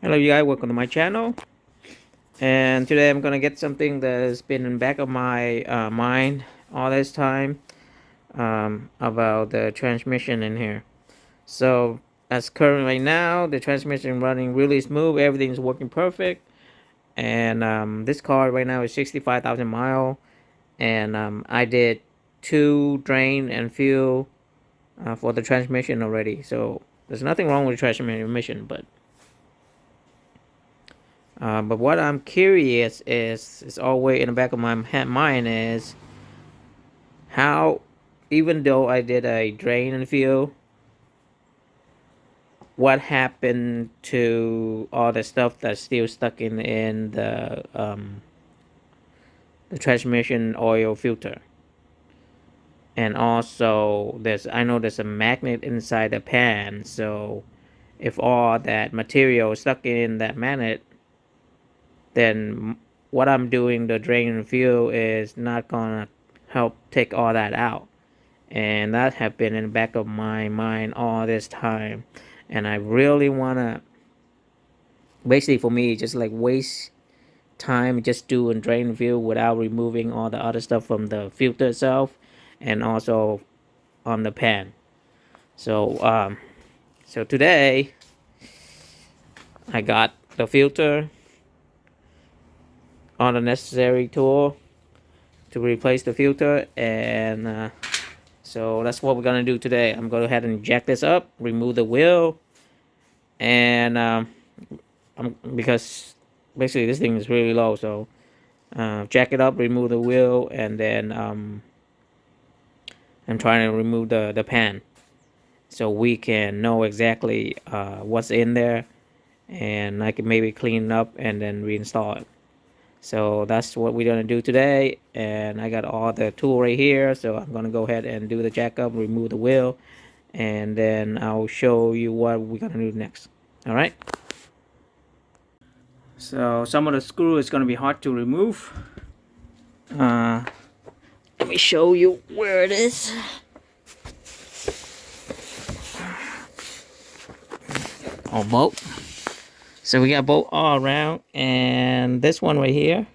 Hello you guys, welcome to my channel. And today I'm gonna get something that has been in the back of my mind all this time, about the transmission in here. So as current right now, the transmission running really smooth, everything's working perfect. And this car right now is 65,000 miles. And I did 2 drain and fuel for the transmission already. So there's nothing wrong with the transmission, but what I'm curious is always in the back of my mind is how, even though I did a drain and fill, what happened to all the stuff that's still stuck in the transmission oil filter. And also I know there's a magnet inside the pan, so if all that material is stuck in that magnet, then what I'm doing, the drain and fill, is not gonna help take all that out. And that have been in the back of my mind all this time. And I really wanna, basically for me, just like waste time just doing drain and fill without removing all the other stuff from the filter itself and also on the pan. So today I got the filter on the necessary tool to replace the filter, and so that's what we're gonna do today. I'm gonna go ahead and jack this up, remove the wheel, and because basically this thing is really low, so jack it up, remove the wheel, and then I'm trying to remove the pan so we can know exactly what's in there, and I can maybe clean it up and then reinstall it. So that's what we're gonna do today, and I got all the tool right here, so I'm gonna go ahead and do the jack up, remove the wheel, and then I'll show you what we're gonna do next. All right, so some of the screw is gonna be hard to remove. Let me show you where it is. Oh, bolt. So we got bolt all around, and this one right here,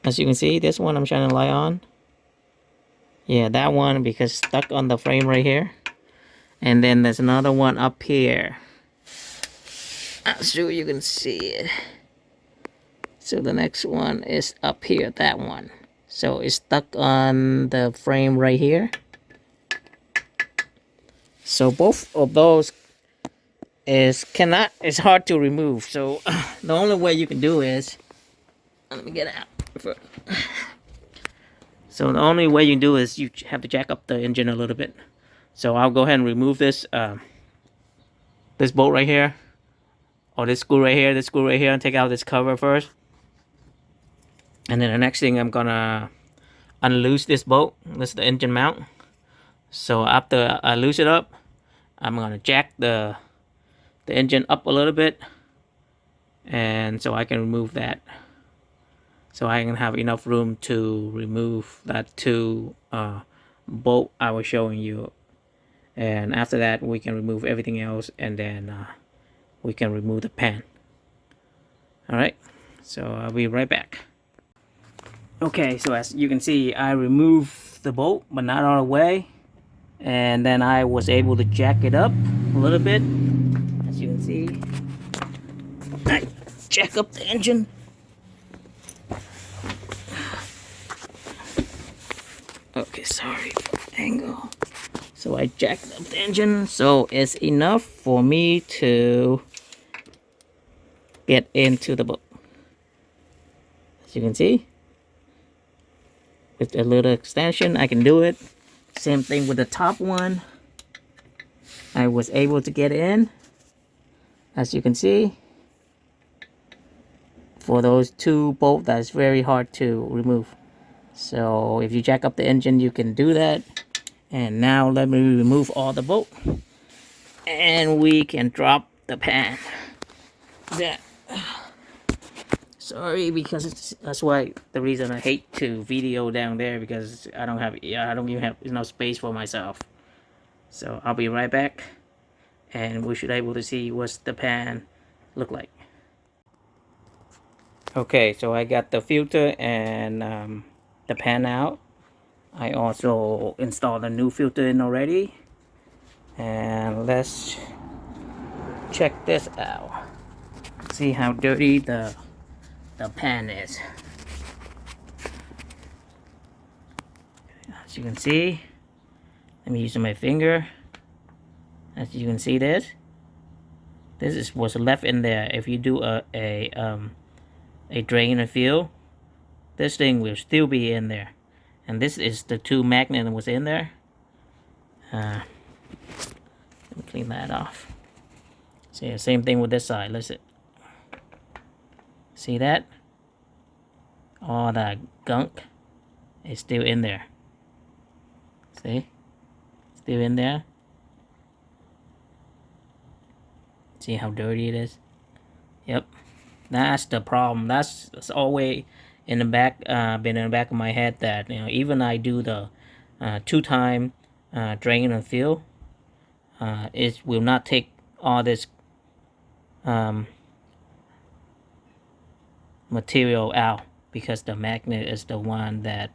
as you can see, this one I'm shining a light on. Yeah, that one, because stuck on the frame right here. And then there's another one up here. I'm sure you can see it. So the next one is up here, that one. So it's stuck on the frame right here. So both of those it's hard to remove. So the only way you can do is, let me get out. So the only way you can do is you have to jack up the engine a little bit. So I'll go ahead and remove this this bolt right here, or this screw right here, and take out this cover first. And then the next thing, I'm gonna unloose this bolt. This is the engine mount. So after I loose it up, I'm gonna jack the engine up a little bit, and so I can remove that. So I can have enough room to remove that 2 bolt I was showing you. And after that, we can remove everything else, and then we can remove the pan. All right, so I'll be right back. Okay, so as you can see, I removed the bolt, but not all the way. And then I was able to jack it up a little bit. As you can see, I jack up the engine. Okay, sorry for the angle. So I jacked up the engine, so it's enough for me to get into the boat. As you can see, with a little extension, I can do it. Same thing with the top one. I was able to get in, as you can see. For those 2 bolts, that's very hard to remove. So if you jack up the engine, you can do that. And now let me remove all the bolt, and we can drop the pan. That. Sorry, because that's why the reason I hate to video down there, because I don't even have enough space for myself. So I'll be right back, and we should be able to see what's the pan look like. Okay, so I got the filter and the pan out. I also installed a new filter in already, and let's check this out. See how dirty the pan is. As you can see, let me use my finger. As you can see, this is what's left in there. If you do a drain and fill, this thing will still be in there. And this is the two magnet that was in there. Let me clean that off. See, the same thing with this side. Listen. See that? All that gunk is still in there. See? Still in there. See how dirty it is? Yep. That's the problem. That's always in the back, been in the back of my head that, you know, even I do the 2-time drain and fill, it will not take all this material out, because the magnet is the one that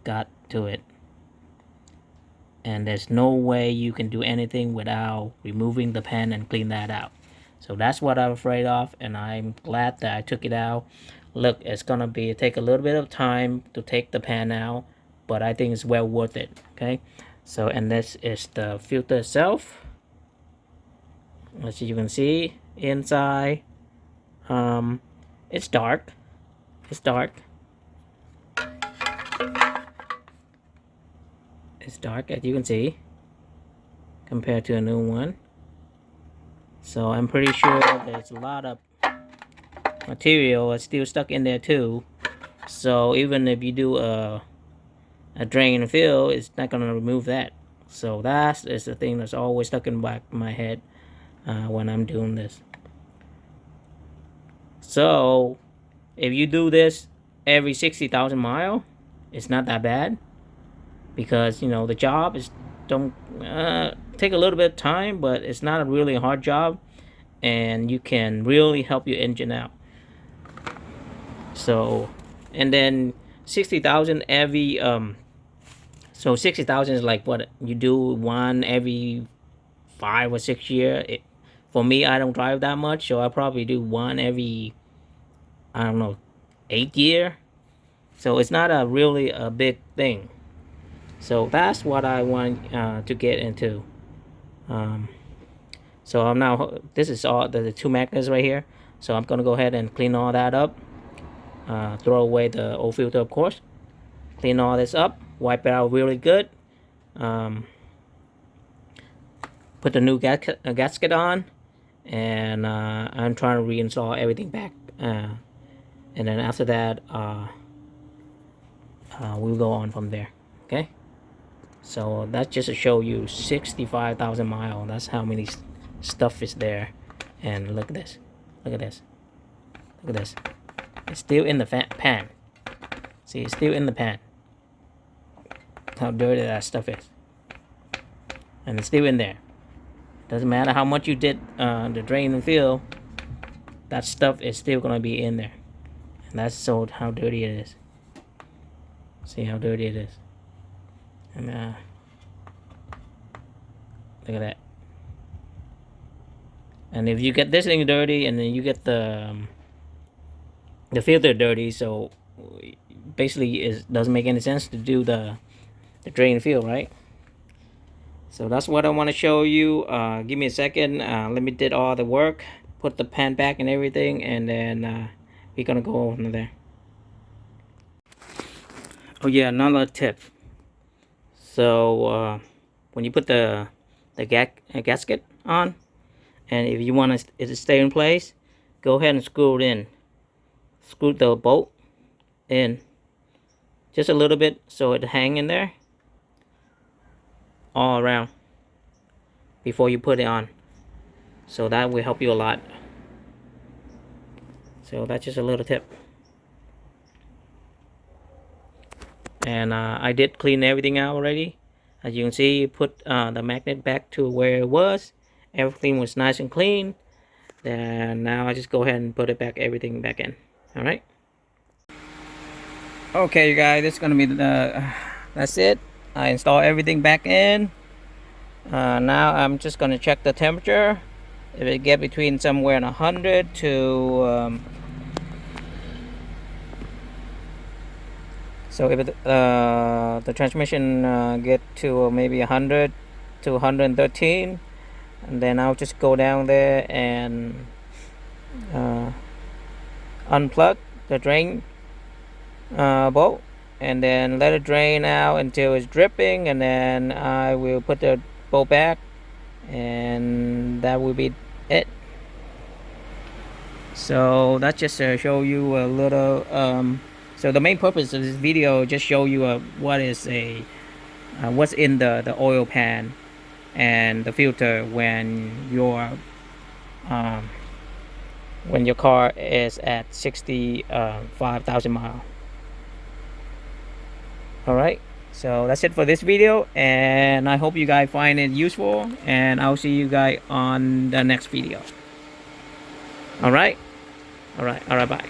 got to it. And there's no way you can do anything without removing the pan and clean that out. So that's what I'm afraid of, and I'm glad that I took it out. Look, it's gonna take a little bit of time to take the pan out, but I think it's well worth it. Okay, so, and this is the filter itself. As you can see inside, it's dark. It's dark. It's dark, as you can see, compared to a new one. So I'm pretty sure there's a lot of material that's still stuck in there too. So even if you do a drain and fill, it's not going to remove that. So that is the thing that's always stuck in the back of my head when I'm doing this. So if you do this every 60,000 miles, it's not that bad, because, you know, the job is don't take a little bit of time, but it's not a really hard job, and you can really help your engine out. So, and then 60,000 every so 60,000 is like what you do one every 5 or 6 years. For me, I don't drive that much, so I probably do one every, I don't know, 8 year. So it's not a really a big thing. So that's what I want to get into. So I'm now, this is all the 2 magnets right here. So I'm gonna go ahead and clean all that up. Throw away the old filter, of course. Clean all this up. Wipe it out really good. Put the new gasket on, and I'm trying to reinstall everything back. And then after that, we'll go on from there. Okay. So that's just to show you 65,000 miles. That's how many stuff is there. And look at this. Look at this. Look at this. It's still in the pan. See, it's still in the pan. How dirty that stuff is. And it's still in there. Doesn't matter how much you did the drain and fill, that stuff is still gonna be in there. And that's so how dirty it is. See how dirty it is. And look at that. And if you get this thing dirty, and then you get the filter dirty, so basically it doesn't make any sense to do the drain and fill, right? So that's what I want to show you. Give me a second. Let me did all the work, put the pan back and everything, and then we're gonna go over there. Oh yeah, another tip. So when you put the gasket on, and if you want it to stay in place, go ahead and screw it in. Screw the bolt in just a little bit so it hang in there all around before you put it on. So that will help you a lot. So that's just a little tip. And I did clean everything out already. As you can see, put the magnet back to where it was. Everything was nice and clean. Then now I just go ahead and put it back, everything back in. All right. Okay, you guys, this is gonna be that's it. I install everything back in. Now I'm just gonna check the temperature. If it get between somewhere in 100 to so if the transmission get to maybe 100 to 113, and then I'll just go down there and unplug the drain bolt, and then let it drain out until it's dripping, and then I will put the bolt back, and that will be it. So that's just to show you a little so the main purpose of this video just show you what is what's in the oil pan and the filter when your car is at 65,000 miles. All right, so that's it for this video, and I hope you guys find it useful, and I'll see you guys on the next video. All right, bye.